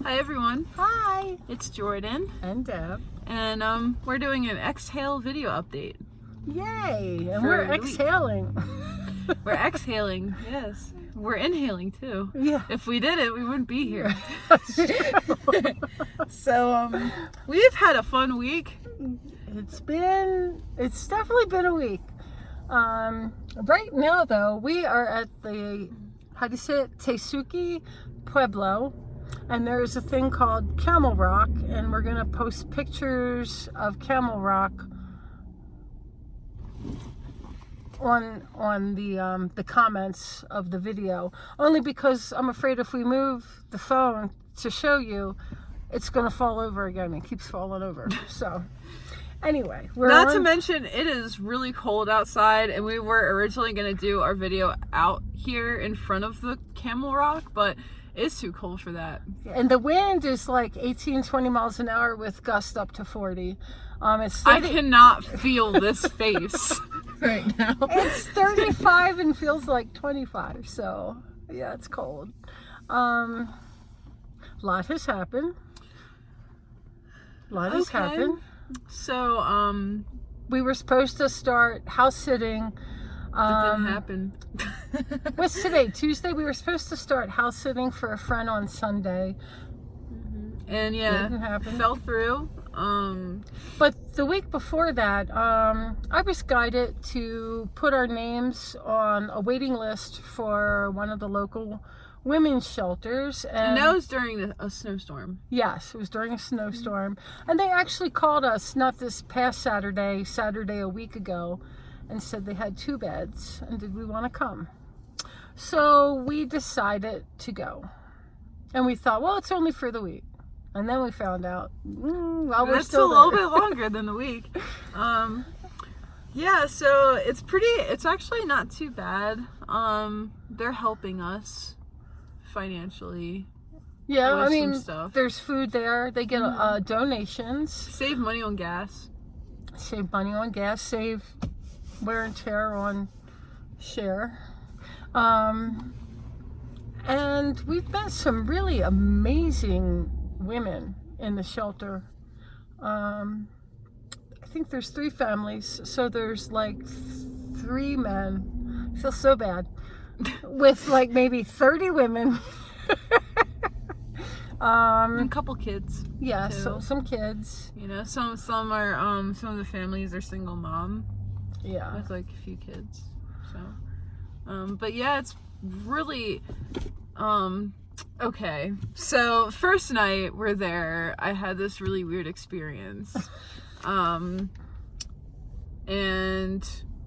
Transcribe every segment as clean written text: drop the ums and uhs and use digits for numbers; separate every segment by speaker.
Speaker 1: Hi everyone,
Speaker 2: Hi.
Speaker 1: it's Jordan,
Speaker 2: And Deb.
Speaker 1: and we're doing an exhale video update.
Speaker 2: Yay. And
Speaker 1: For
Speaker 2: we're
Speaker 1: the week.
Speaker 2: exhaling.
Speaker 1: We're exhaling, yes. We're inhaling too.
Speaker 2: Yeah.
Speaker 1: If we did it, we wouldn't be here. So, we've had a fun week.
Speaker 2: It's definitely been a week. Right now though, we are at the, how do you say it? Tesuque Pueblo. And there's a thing called Camel Rock, and we're gonna post pictures of Camel Rock on the comments of the video. Only because I'm afraid if we move the phone to show you, it's gonna fall over again. It keeps falling over. So anyway,
Speaker 1: Not to mention, it is really cold outside, and we were originally gonna do our video out here in front of the Camel Rock, but it's too cold for that.
Speaker 2: And the wind is like 18-20 miles an hour with gusts up to 40. It's
Speaker 1: I
Speaker 2: 30,
Speaker 1: cannot feel this face right now.
Speaker 2: it's 35 and feels like 25. So yeah, it's cold. A lot has happened.
Speaker 1: Okay. So,
Speaker 2: We were supposed to start house sitting.
Speaker 1: that didn't happen.
Speaker 2: What's today? Tuesday. We were supposed to start house sitting for a friend on Sunday.
Speaker 1: And yeah,
Speaker 2: Didn't happen.
Speaker 1: fell through.
Speaker 2: But the week before that, I was guided to put our names on a waiting list for one of the local women's shelters.
Speaker 1: And that was during a snowstorm.
Speaker 2: Yes, it was during a snowstorm. And they actually called us, not this past Saturday a week ago, and said they had 2 beds and did we want to come. So we decided to go. And we thought, well, it's only for the week. And then we found out, we're
Speaker 1: That's
Speaker 2: still
Speaker 1: a little
Speaker 2: there.
Speaker 1: bit longer than the week. Yeah, so it's actually not too bad. They're helping us financially.
Speaker 2: Yeah,
Speaker 1: with
Speaker 2: I
Speaker 1: some
Speaker 2: mean,
Speaker 1: stuff.
Speaker 2: there's food there. They get donations.
Speaker 1: Save money on gas.
Speaker 2: Save money on gas. Save wear and tear on share. And we've met some really amazing women in the shelter. I think there's 3 families. So there's like 3 men. I feel so bad. With like maybe 30 women.
Speaker 1: And a couple kids.
Speaker 2: Yeah,
Speaker 1: too.
Speaker 2: so some kids.
Speaker 1: You know, some are some of the families are single mom
Speaker 2: Yeah.
Speaker 1: with like a few kids. So, but yeah, it's really okay. So first night we're there, I had this really weird experience, and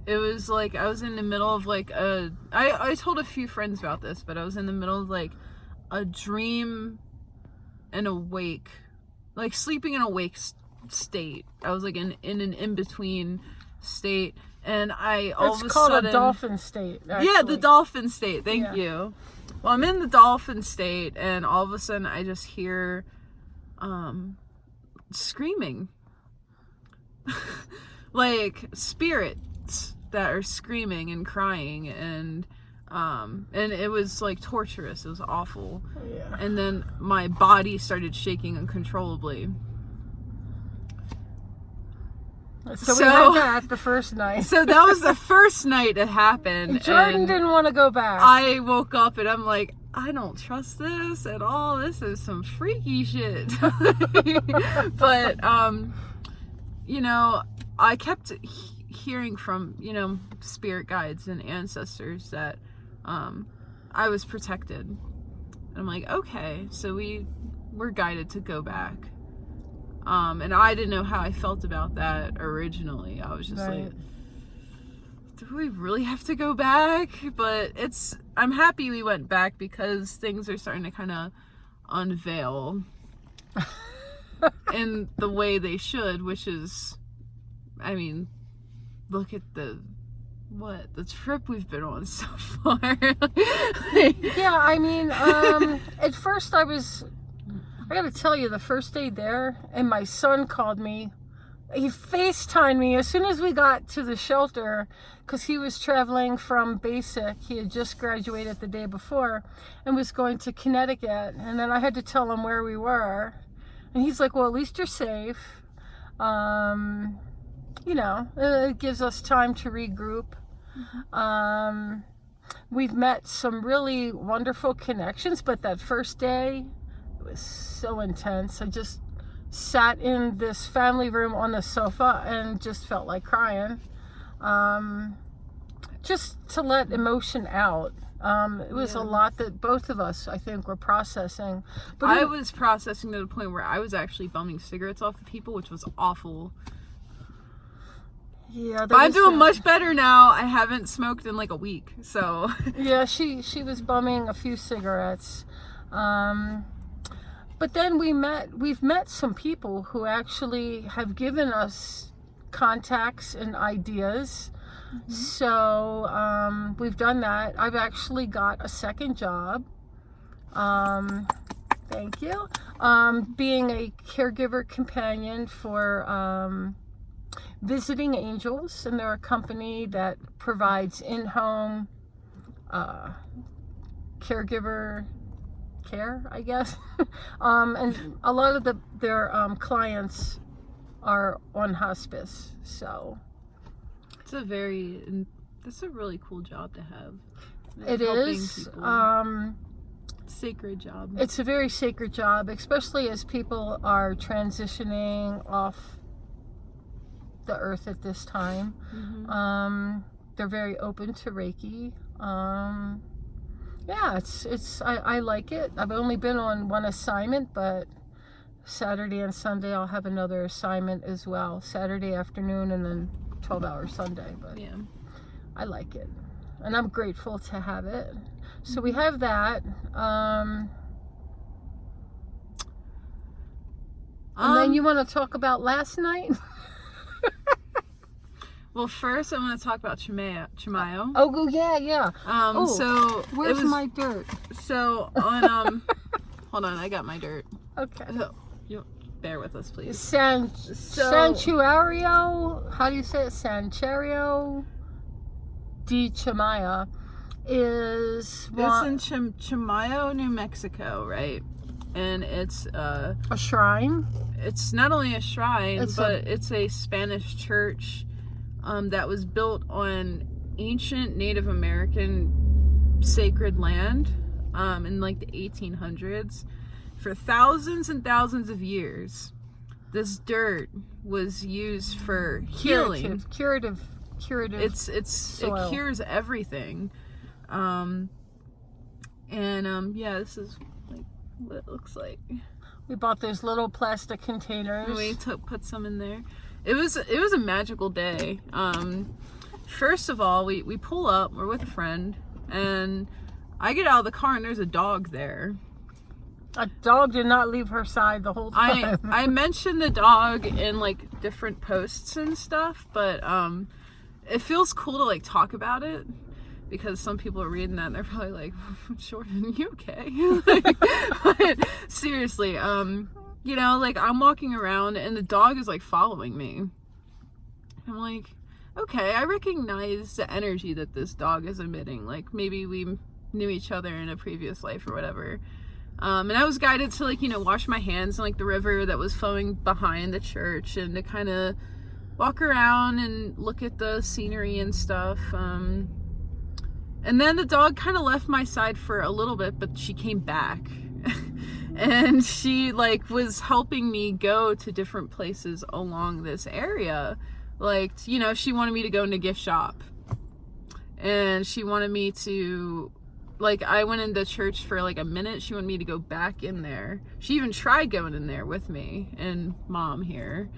Speaker 1: it was like I was in the middle of like I told a few friends about this, but I was in the middle of like a dream and awake, like sleeping and awake state. I was like in an in-between state, and I all of a
Speaker 2: It's called
Speaker 1: sudden,
Speaker 2: a dolphin state.
Speaker 1: yeah,
Speaker 2: Actually.
Speaker 1: the dolphin state. Thank
Speaker 2: Yeah.
Speaker 1: you. Well, I'm in the dolphin state, and all of a sudden I just hear screaming. Like spirits that are screaming and crying, and it was like torturous. It was awful.
Speaker 2: Yeah.
Speaker 1: And then my body started shaking uncontrollably.
Speaker 2: So we had that the first night.
Speaker 1: So that was the first night it happened.
Speaker 2: Jordan
Speaker 1: and
Speaker 2: didn't want to go back.
Speaker 1: I woke up and I'm like, I don't trust this at all. This is some freaky shit. But you know, I kept hearing from, you know, spirit guides and ancestors that I was protected. And I'm like, okay, so we were guided to go back. And I didn't know how I felt about that originally. I was just
Speaker 2: Right.
Speaker 1: like, do we really have to go back? But I'm happy we went back because things are starting to kind of unveil in the way they should, which is, I mean, look at the trip we've been on so far.
Speaker 2: Yeah, I mean, at first I gotta tell you, the first day there, and my son called me he FaceTimed me as soon as we got to the shelter, because he was traveling from basic. He had just graduated the day before and was going to Connecticut. And then I had to tell him where we were. And he's like, well, at least you're safe. You know, it gives us time to regroup. We've met some really wonderful connections, but that first day, it was so intense. I just sat in this family room on the sofa and just felt like crying, just to let emotion out. It was a lot that both of us, I think, were processing. But
Speaker 1: I was processing to the point where I was actually bumming cigarettes off of people, which was awful.
Speaker 2: yeah,
Speaker 1: But I'm doing much better now. I haven't smoked in like a week, so.
Speaker 2: Yeah, she was bumming a few cigarettes. But then we've met some people who actually have given us contacts and ideas. So we've done that. I've actually got a second job. Thank you. Being a caregiver companion for Visiting Angels, and they're a company that provides in-home caregiver care, I guess. And a lot of their clients are on hospice, so
Speaker 1: It's a really cool job to have.
Speaker 2: it
Speaker 1: Helping
Speaker 2: is.
Speaker 1: people. Sacred job.
Speaker 2: It's a very sacred job, especially as people are transitioning off the earth at this time. They're very open to Reiki. Yeah, I like it. I've only been on one assignment, but Saturday and Sunday I'll have another assignment as well. Saturday afternoon and then 12-hour Sunday. But
Speaker 1: Yeah.
Speaker 2: I like it, and I'm grateful to have it. So we have that. And then you want to talk about last night?
Speaker 1: Well, first I'm going to talk about Chimayo.
Speaker 2: Oh, yeah.
Speaker 1: So
Speaker 2: Where's
Speaker 1: it was,
Speaker 2: my dirt?
Speaker 1: So on hold on, I got my dirt.
Speaker 2: Okay.
Speaker 1: So you bear with us, please.
Speaker 2: Santuario, how do you say it? Santuario di Chimaya is
Speaker 1: It's in Chimayo, New Mexico, right? And it's
Speaker 2: a shrine.
Speaker 1: It's not only a shrine,
Speaker 2: It's
Speaker 1: it's a Spanish church that was built on ancient Native American sacred land in like the 1800s. For thousands and thousands of years, this dirt was used for healing.
Speaker 2: Curative
Speaker 1: It
Speaker 2: soil.
Speaker 1: cures everything. Yeah, this is like what it looks like.
Speaker 2: We bought those little plastic containers.
Speaker 1: We put some in there. It was a magical day. First of all, we pull up. We're with a friend, and I get out of the car, and there's a dog there.
Speaker 2: A dog did not leave her side the whole time.
Speaker 1: I mentioned the dog in like different posts and stuff, but it feels cool to like talk about it, because some people are reading that and they're probably like, Jordan, you okay? But seriously, you know, like I'm walking around and the dog is like following me. I'm like, okay, I recognize the energy that this dog is emitting. Like maybe we knew each other in a previous life or whatever. And I was guided to like, you know, wash my hands in like the river that was flowing behind the church, and to kind of walk around and look at the scenery and stuff. And then the dog kind of left my side for a little bit, but she came back. And she like was helping me go to different places along this area. Like, you know, she wanted me to go in the gift shop, and she wanted me to, like, I went into church for like a minute. She wanted me to go back in there. She even tried going in there with me and mom here.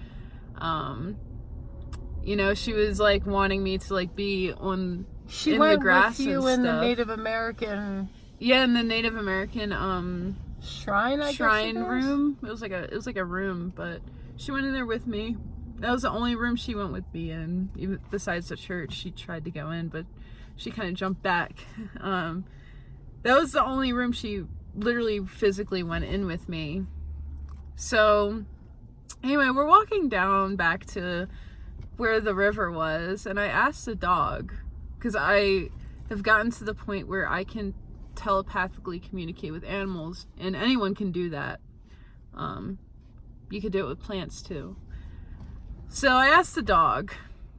Speaker 1: You know, she was like wanting me to like be in the grass
Speaker 2: with you
Speaker 1: and
Speaker 2: in
Speaker 1: stuff.
Speaker 2: the Native American
Speaker 1: in the Native American
Speaker 2: shrine, I
Speaker 1: shrine
Speaker 2: guess it is?
Speaker 1: room. It was like a room, but she went in there with me. That was the only room she went with me in. Even besides the church, she tried to go in, but she kind of jumped back. That was the only room she literally physically went in with me. So Anyway, we're walking down back to where the river was, and I asked the dog, because I have gotten to the point where I can telepathically communicate with animals, and anyone can do that. You could do it with plants too. So I asked the dog,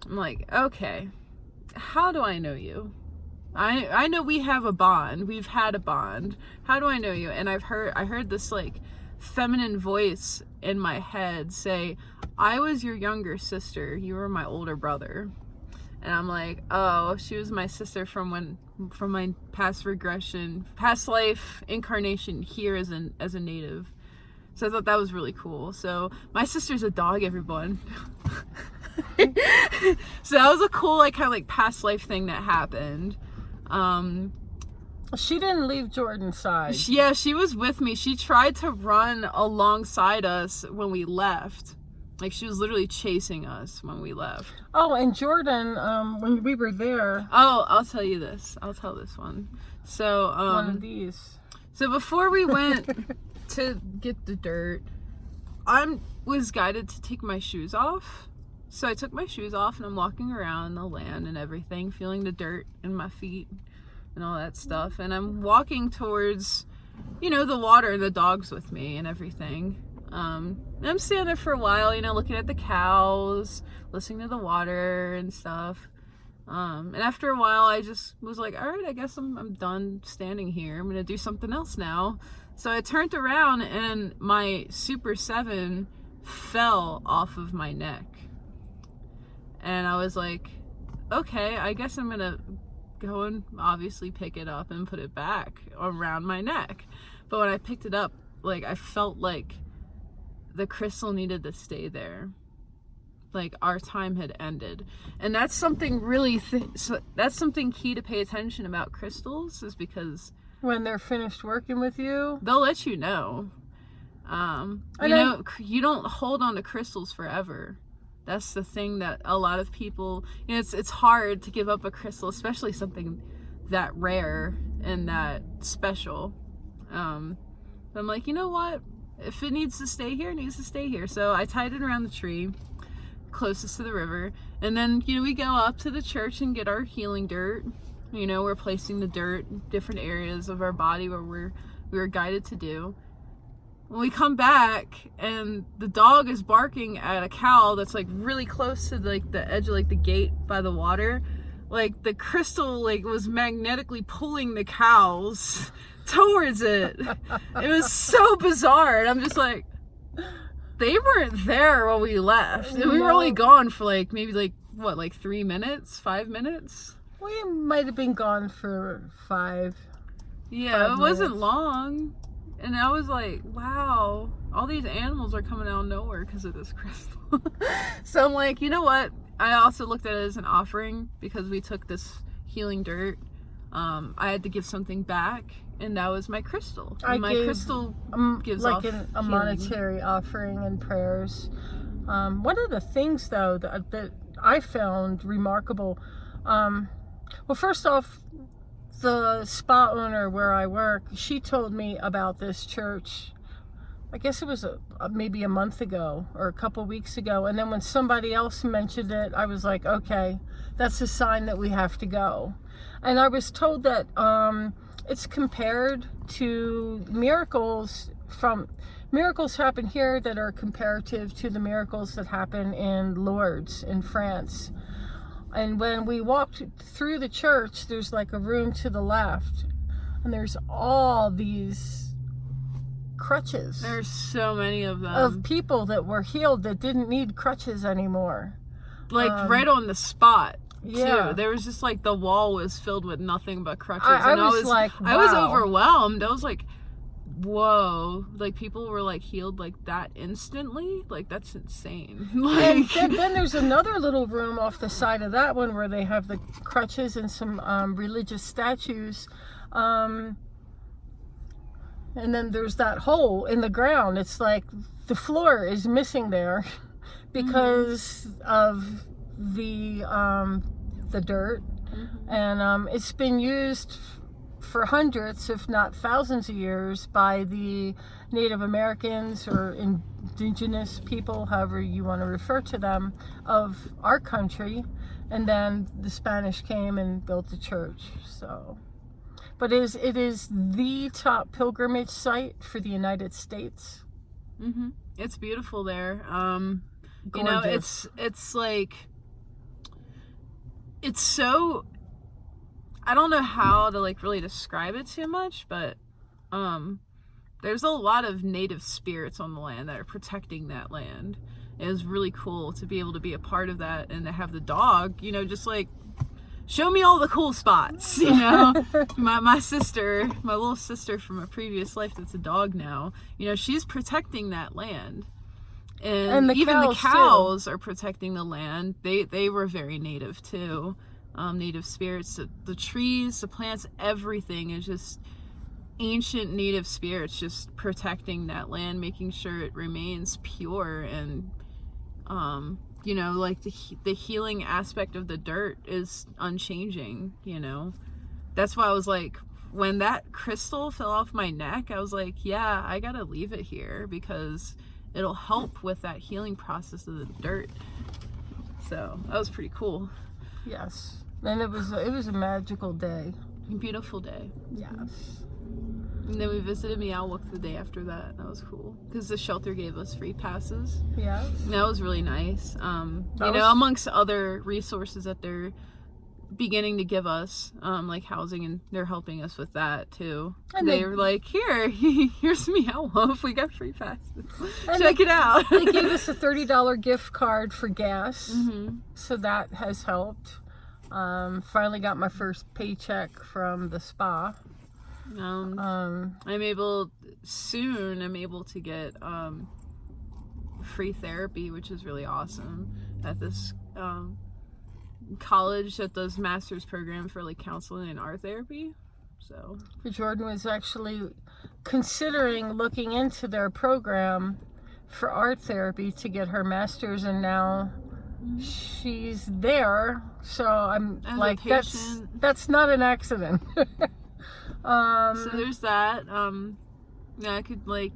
Speaker 1: I'm like, okay, how do I know you? I know we have a bond. We've had a bond. How do I know you? And I heard this like feminine voice in my head say, I was your younger sister. You were my older brother. And I'm like, oh, she was my sister from my past life incarnation here as a native. So I thought that was really cool. So my sister's a dog, everyone. So that was a cool, like, kind of like past life thing that happened.
Speaker 2: She didn't leave Jordan's side.
Speaker 1: Yeah, she was with me. She tried to run alongside us when we left. Like, she was literally chasing us when we left.
Speaker 2: Oh, and Jordan, when we were there.
Speaker 1: Oh, I'll tell you this. I'll tell this one. So,
Speaker 2: one of these.
Speaker 1: So before we went to get the dirt, I was guided to take my shoes off. So I took my shoes off and I'm walking around the land and everything, feeling the dirt in my feet and all that stuff. And I'm walking towards, the water, and the dog's with me and everything. And I'm standing there for a while, looking at the cows, listening to the water and stuff. And after a while, I just was like, all right, I guess I'm done standing here. I'm going to do something else now. So I turned around and my Super 7 fell off of my neck. And I was like, okay, I guess I'm going to go and obviously pick it up and put it back around my neck. But when I picked it up, like, I felt like the crystal needed to stay there. Like, our time had ended. And that's something really, that's something key to pay attention about crystals, is because
Speaker 2: when they're finished working with you,
Speaker 1: they'll let you know. You don't hold on to crystals forever. That's the thing that a lot of people, it's hard to give up a crystal, especially something that rare and that special. But I'm like, you know what? If it needs to stay here, it needs to stay here. So I tied it around the tree closest to the river. And then, we go up to the church and get our healing dirt. We're placing the dirt in different areas of our body where we were guided to do. When we come back and the dog is barking at a cow that's like really close to like the edge of like the gate by the water, like the crystal like was magnetically pulling the cows towards it. It was so bizarre, and I'm just like, they weren't there when we left. We were only gone for like maybe like 3 minutes, 5 minutes.
Speaker 2: We might have been gone for 5.
Speaker 1: Yeah, it wasn't long. And I was like, wow, all these animals are coming out of nowhere because of this crystal. So I'm like, you know what? I also looked at it as an offering because we took this healing dirt. I had to give something back, and that was my crystal. And my crystal gives
Speaker 2: like
Speaker 1: off
Speaker 2: a monetary offering and prayers. One of the things, though, that I found remarkable, well, first off, the spa owner where I work, she told me about this church. I guess it was maybe a month ago or a couple weeks ago. And then when somebody else mentioned it, I was like, okay, that's a sign that we have to go. And I was told that it's compared to miracles happen here that are comparative to the miracles that happen in Lourdes in France. And when we walked through the church, there's like a room to the left, and there's all these crutches.
Speaker 1: There's so many of them.
Speaker 2: Of people that were healed that didn't need crutches anymore.
Speaker 1: Like right on the spot.
Speaker 2: Yeah.
Speaker 1: Too. There was just like the wall was filled with nothing but crutches.
Speaker 2: I was like, wow.
Speaker 1: I was overwhelmed. I was like, whoa, like people were like healed like that instantly. Like, that's insane. Like,
Speaker 2: and then there's another little room off the side of that one where they have the crutches and some religious statues, and then there's that hole in the ground. It's like the floor is missing there because of the dirt, and it's been used for hundreds, if not thousands of years by the Native Americans or indigenous people, however you want to refer to them, of our country. And then the Spanish came and built the church. So, but it is the top pilgrimage site for the United States.
Speaker 1: Mm-hmm. It's beautiful there. You know, it's like, it's so, I don't know how to like really describe it too much, but there's a lot of native spirits on the land that are protecting that land. It was really cool to be able to be a part of that and to have the dog, you know, just like show me all the cool spots, you know. my sister, my little sister from a previous life that's a dog now, you know, she's protecting that land. And even the cows are protecting the land. They were very native too. Native spirits, the trees, the plants, everything is just ancient native spirits just protecting that land, making sure it remains pure. And you know, like the healing aspect of the dirt is unchanging, you know. That's why I was like, when that crystal fell off my neck, I was like, yeah, I gotta leave it here because it'll help with that healing process of the dirt. So that was pretty cool.
Speaker 2: Yes, and it was a magical day.
Speaker 1: Beautiful day.
Speaker 2: Yes.
Speaker 1: And then we visited Meowwook the day after that. That was cool because the shelter gave us free passes.
Speaker 2: Yeah.
Speaker 1: That was really nice. You know, amongst other resources that they're beginning to give us, like housing, and they're helping us with that too. And they were like, here's Meowwolf. We got free passes. Check it out.
Speaker 2: They gave us a $30 gift card for gas.
Speaker 1: Mm-hmm.
Speaker 2: So that has helped. Finally got my first paycheck from the spa. I'm able to get free therapy, which is really awesome, at this college that does master's program for like counseling and art therapy. So Jordan was actually considering looking into their program for art therapy to get her master's, and now she's there. So I'm like, that's not an accident.
Speaker 1: So there's that. Yeah, I could like,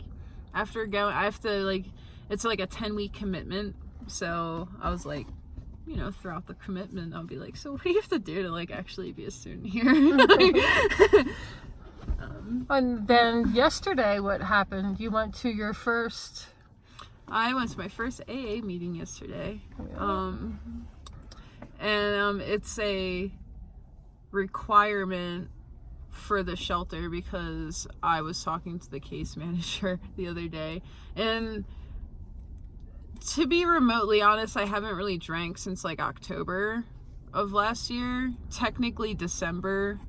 Speaker 1: after going, I have to like, it's like a 10-week commitment. So I was like, you know, throughout the commitment, I'll be like, so what do you have to do to like actually be a student here?
Speaker 2: And then yesterday, what happened? You went to your first...
Speaker 1: I went to my first AA meeting yesterday.
Speaker 2: Yeah.
Speaker 1: And it's a requirement for the shelter because I was talking to the case manager the other day, and to be remotely honest, I haven't really drank since like October of last year, technically December,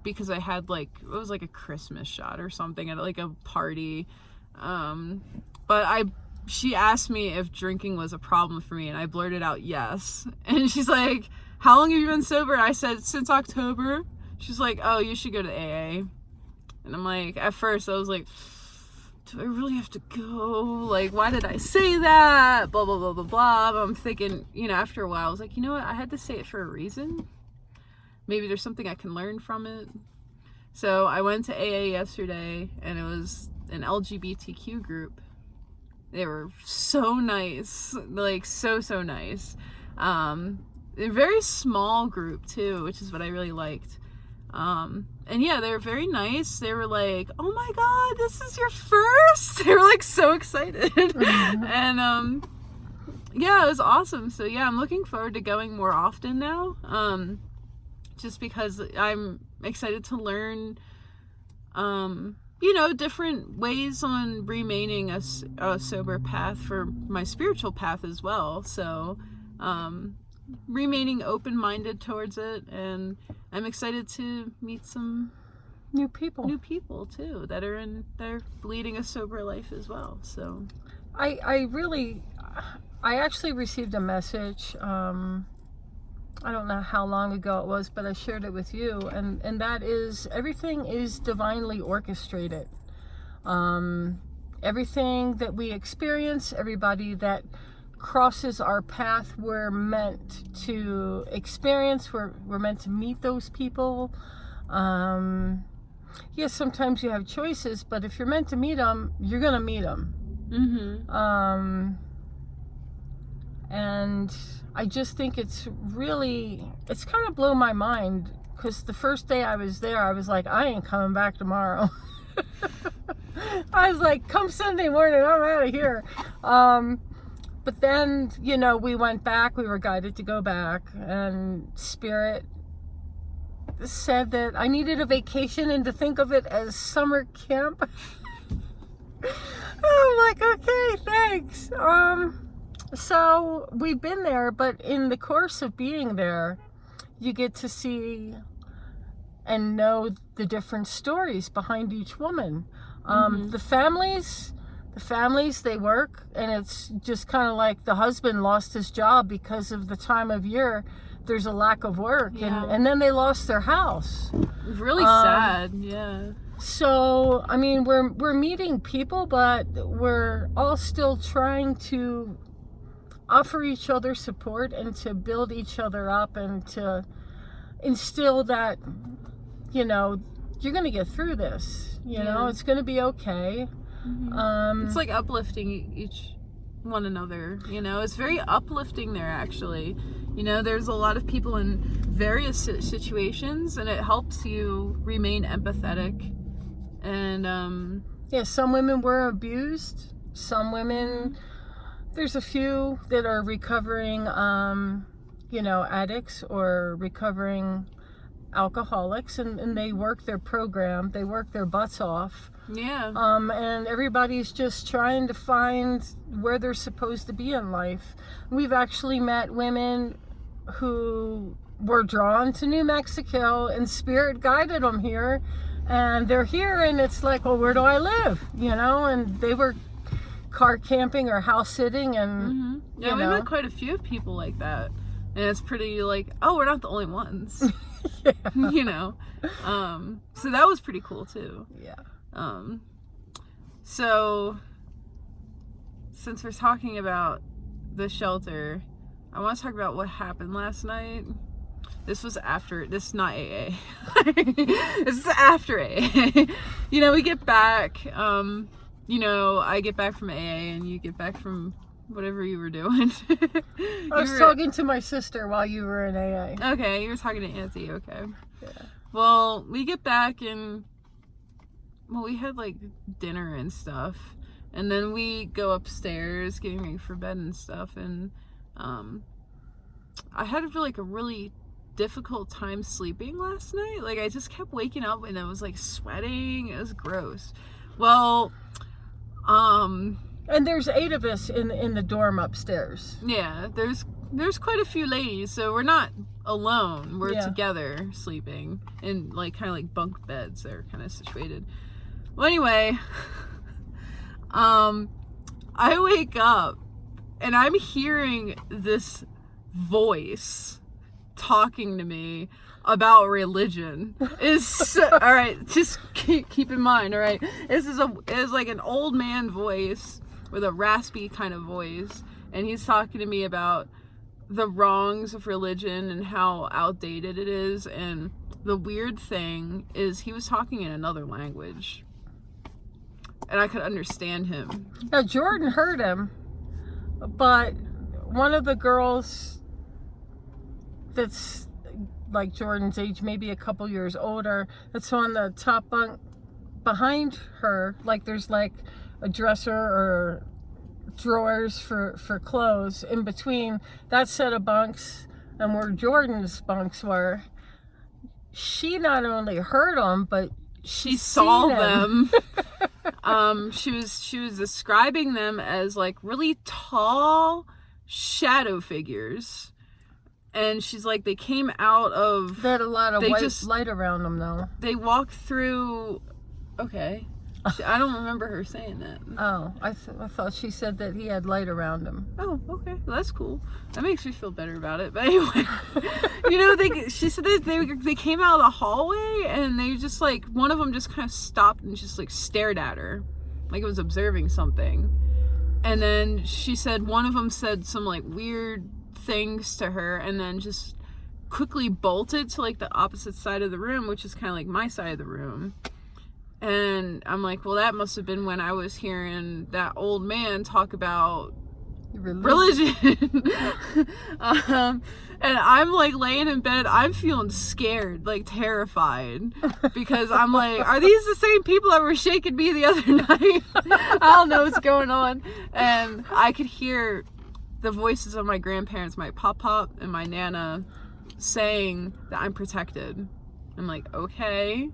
Speaker 1: because I had like, it was like a Christmas shot or something at like a party, but she asked me if drinking was a problem for me, and I blurted out yes, and she's like, how long have you been sober? I said, since October. She's like, oh, you should go to AA. And I'm like, at first I was like, do I really have to go? Like, why did I say that? Blah, blah, blah, blah, blah. But I'm thinking, you know, after a while, I was like, you know what? I had to say it for a reason. Maybe there's something I can learn from it. So I went to AA yesterday, and it was an LGBTQ group. They were so nice. Like, so nice. A very small group, too, which is what I really liked. And yeah, they were very nice. They were like, oh my God, this is your first? They were like so excited. And yeah, it was awesome. So yeah, I'm looking forward to going more often now. Just because I'm excited to learn, you know, different ways on remaining a sober path for my spiritual path as well. So, remaining open-minded towards it, and I'm excited to meet some
Speaker 2: new people
Speaker 1: too that they're leading a sober life as well. So
Speaker 2: I actually received a message, I don't know how long ago it was, but I shared it with you, and that is, everything is divinely orchestrated. Everything that we experience, everybody that crosses our path, we're meant to experience, we're meant to meet those people. Yes, sometimes you have choices, but if you're meant to meet them, you're gonna meet them.
Speaker 1: Mm-hmm.
Speaker 2: And I just think it's kind of blown my mind, because the first day I was there, I was like, I ain't coming back tomorrow. I was like, come Sunday morning, I'm out of here. But then, we went back, we were guided to go back, and Spirit said that I needed a vacation and to think of it as summer camp. I'm like, okay, thanks. So we've been there, but in the course of being there, you get to see and know the different stories behind each woman. The families, they work, and it's just kind of like the husband lost his job because of the time of year. There's a lack of work, and then they lost their house.
Speaker 1: Really sad, yeah.
Speaker 2: So, I mean, we're meeting people, but we're all still trying to offer each other support and to build each other up and to instill that, you're going to get through this. It's going to be okay.
Speaker 1: Mm-hmm. It's like uplifting each one another. It's very uplifting there, actually. There's a lot of people in various situations, and it helps you remain empathetic. And
Speaker 2: some women were abused. Some women, there's a few that are recovering addicts or recovering alcoholics, and they work their program, they work their butts off.
Speaker 1: Yeah.
Speaker 2: And everybody's just trying to find where they're supposed to be in life. We've actually met women who were drawn to New Mexico, and Spirit guided them here, and they're here, and it's like, well, where do I live? And they were car camping or house sitting, and
Speaker 1: we met quite a few people like that, and it's pretty like, oh, we're not the only ones.
Speaker 2: Yeah.
Speaker 1: So that was pretty cool too.
Speaker 2: Yeah.
Speaker 1: So since we're talking about the shelter, I want to talk about what happened last night. This is not AA. This is after AA. We get back, I get back from AA and you get back from whatever you were doing.
Speaker 2: I was talking to my sister while you were in AA.
Speaker 1: Okay, you were talking to Auntie, okay.
Speaker 2: Yeah.
Speaker 1: Well, we get back and, we had like dinner and stuff. And then we go upstairs getting ready for bed and stuff. And I had like a really difficult time sleeping last night. Like, I just kept waking up and I was like sweating. It was gross. Well,
Speaker 2: and there's 8 of us in the dorm upstairs.
Speaker 1: Yeah, there's quite a few ladies, so we're not alone. We're together sleeping in like kind of like bunk beds. They're kind of situated. Well, anyway, I wake up and I'm hearing this voice talking to me about religion. All right, just keep in mind, all right, this is like an old man voice with a raspy kind of voice, and he's talking to me about the wrongs of religion and how outdated it is. And the weird thing is he was talking in another language, and I could understand him.
Speaker 2: Now, Jordan heard him, but one of the girls that's like Jordan's age, maybe a couple years older, that's on the top bunk behind her, like there's like a dresser or drawers for clothes in between that set of bunks and where Jordan's bunks were. She not only heard them, but
Speaker 1: she saw them. She was describing them as like really tall shadow figures. And she's like, they came out of...
Speaker 2: They had a lot of light around them, though.
Speaker 1: They walked through... Okay. I don't remember her saying that.
Speaker 2: Oh, I thought she said that he had light around him.
Speaker 1: Oh, okay. Well, that's cool. That makes me feel better about it. But anyway, she said that they came out of the hallway, and they just like... One of them just kind of stopped and just like stared at her. Like it was observing something. And then she said one of them said some like weird things to her, and then just quickly bolted to like the opposite side of the room, which is kind of like my side of the room. And I'm like, well, that must have been when I was hearing that old man talk about religion. And I'm like laying in bed, I'm feeling scared, like terrified, because I'm like, are these the same people that were shaking me the other night? I don't know what's going on. And I could hear the voices of my grandparents, my pop and my nana, saying that I'm protected. I'm like, okay,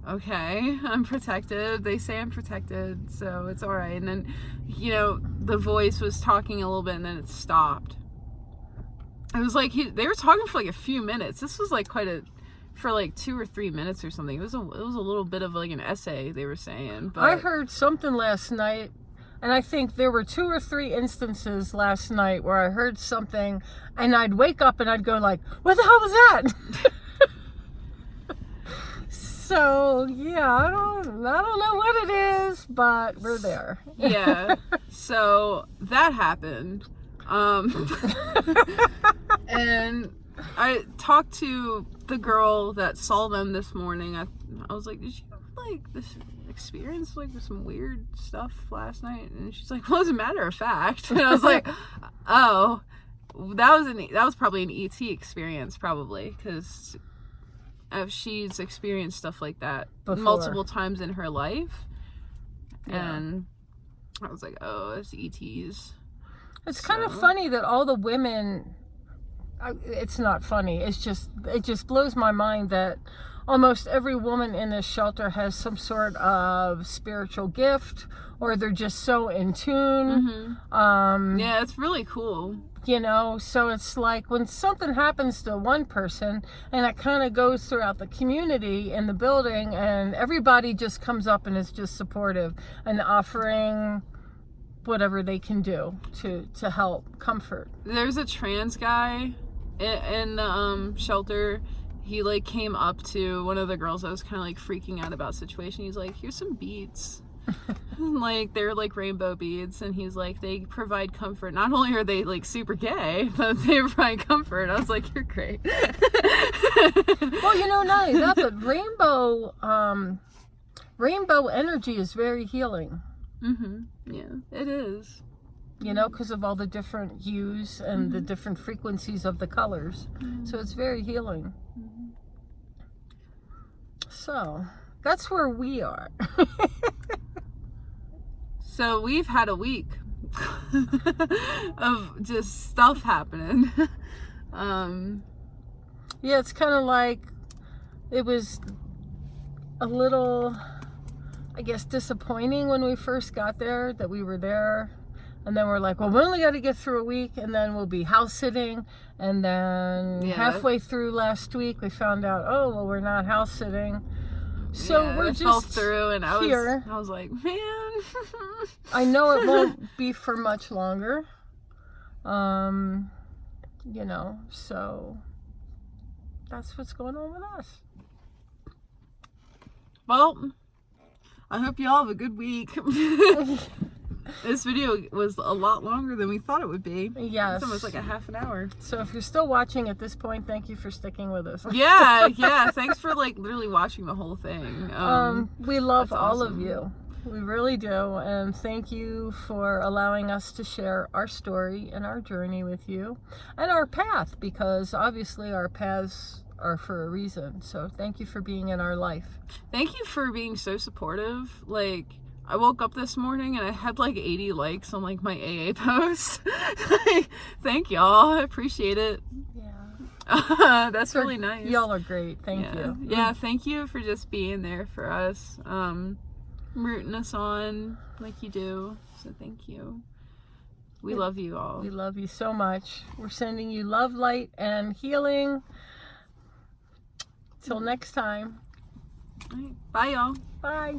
Speaker 1: I'm protected. They say I'm protected, so it's all right. And then, you know, the voice was talking a little bit, and then it stopped. It was like they were talking for like a few minutes. This was like for like 2 or 3 minutes or something. It was a little bit of like an essay they were saying. But
Speaker 2: I heard something last night, and I think there were 2 or 3 instances last night where I heard something, and I'd wake up and I'd go like, "What the hell was that?" So yeah, I don't know what it is, but we're there.
Speaker 1: Yeah. So that happened. And I talked to the girl that saw them this morning. I was like, did you like this experience like some weird stuff last night? And she's like, well, as a matter of fact. And I was like, oh, that was probably an ET experience, probably, because she's experienced stuff like that
Speaker 2: before,
Speaker 1: multiple times in her life.
Speaker 2: Yeah.
Speaker 1: And I was like, oh, it's ETs.
Speaker 2: It's kind of funny that all the women, it's not funny, it just blows my mind that almost every woman in this shelter has some sort of spiritual gift, or they're just so in tune.
Speaker 1: Mm-hmm. Yeah, it's really cool.
Speaker 2: You know, so it's like when something happens to one person and it kind of goes throughout the community in the building, and everybody just comes up and is just supportive and offering whatever they can do to help comfort.
Speaker 1: There's a trans guy in the shelter. He like came up to one of the girls that was kind of like freaking out about the situation. He's like, here's some beads. Like they're like rainbow beads, and he's like, they provide comfort. Not only are they like super gay, but they provide comfort. I was like, you're great.
Speaker 2: Well, you know, not only that, but rainbow energy is very healing.
Speaker 1: Mm-hmm. Yeah, it is.
Speaker 2: You know, because of all the different hues and the different frequencies of the colors. So it's very healing. So that's where we are.
Speaker 1: So we've had a week of just stuff happening.
Speaker 2: Yeah, it's kind of like it was a little, I guess, disappointing when we first got there that we were there. And then we're like, well, we only got to get through a week, and then we'll be house sitting. And then halfway through last week, we found out, oh, well, we're not house sitting. So we're just
Speaker 1: fell through, and
Speaker 2: here.
Speaker 1: I was like, man.
Speaker 2: I know it won't be for much longer. You know, so that's what's going on with us.
Speaker 1: Well, I hope you all have a good week. This video was a lot longer than we thought it would be.
Speaker 2: Yes.
Speaker 1: It's almost like a half an hour.
Speaker 2: So if you're still watching at this point, thank you for sticking with us.
Speaker 1: Yeah. Thanks for like literally watching the whole thing.
Speaker 2: We love all
Speaker 1: awesome.
Speaker 2: of you. We really do. And thank you for allowing us to share our story and our journey with you and our path, because obviously our paths are for a reason. So thank you for being in our life.
Speaker 1: Thank you for being so supportive. Like, I woke up this morning and I had like 80 likes on like my AA post. Like, thank y'all. I appreciate it.
Speaker 2: Yeah.
Speaker 1: That's really nice.
Speaker 2: Y'all are great. Thank you.
Speaker 1: Yeah, thank you for just being there for us. Rooting us on like you do. So thank you. We love you all.
Speaker 2: We love you so much. We're sending you love, light, and healing. Till next time.
Speaker 1: All right. Bye, y'all.
Speaker 2: Bye.